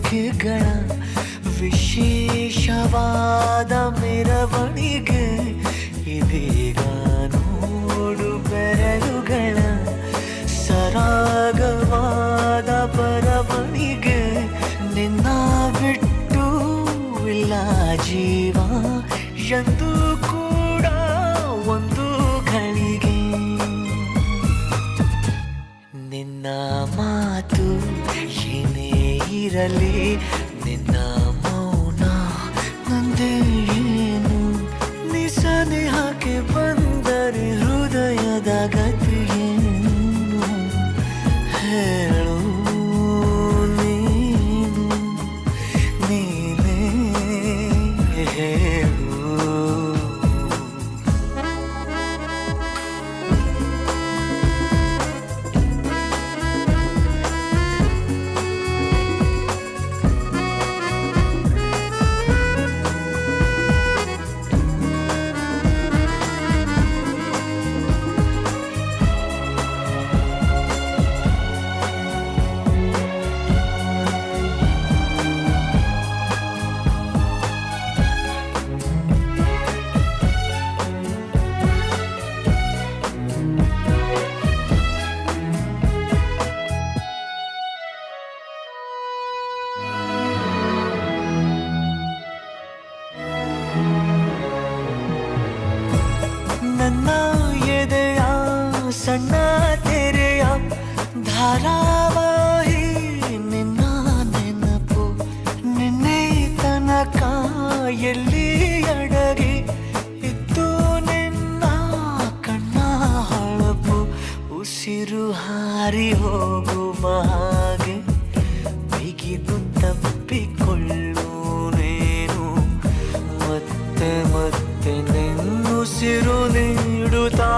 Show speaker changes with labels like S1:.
S1: ರೇಖೆಗಳ ವಿಶೇಷವಾದ ಮೆರವಣಿಗೆ ಇದೀಗ ನೋಡು ಬೆರಳುಗಳ ಸರಾಗವಾದ ಬರವಣಿಗೆ ನಿನ್ನ ಬಿಟ್ಟು ಇಲ್ಲ ಜೀವ ಎಂದು ಕೂಡ ಒಂದು ಘಳಿಗೆ ನಿನ್ನ ಮಾತು ಏನೇ ಇರಲಿ ನಿನ್ನ ಮೌನ ನಂದೇನು ನಿಸನೇಹಕ್ಕೆ ಬಂದರೆ ಹೃದಯದ ಗತಿಯೇನು ಹೇಳು ನೀನು ನೀನೇ ಹೇಳು ನನ್ನ ಎದೆಯ ಸಣ್ಣ ತೆರೆಯ ಧಾರಾವಾಹಿ ನಿನ್ನ ನೆನಪು ನಿನ್ನೆ ತನಕ ಎಲ್ಲಿ ಅಡಗಿ ಇತ್ತು ನಿನ್ನ ಕಣ್ಣ ಹೊಳಪು ಉಸಿರು ಹಾರಿ ಹೋಗುವ ಹಾಗೆ ಬಿಗಿದು ತಪ್ಪಿಕೊಳ್ಳು ನೀನು ಮತ್ತೆ ಮತ್ತೆ ನಿನ್ನುಸಿರು ನೀಡುತ್ತಾ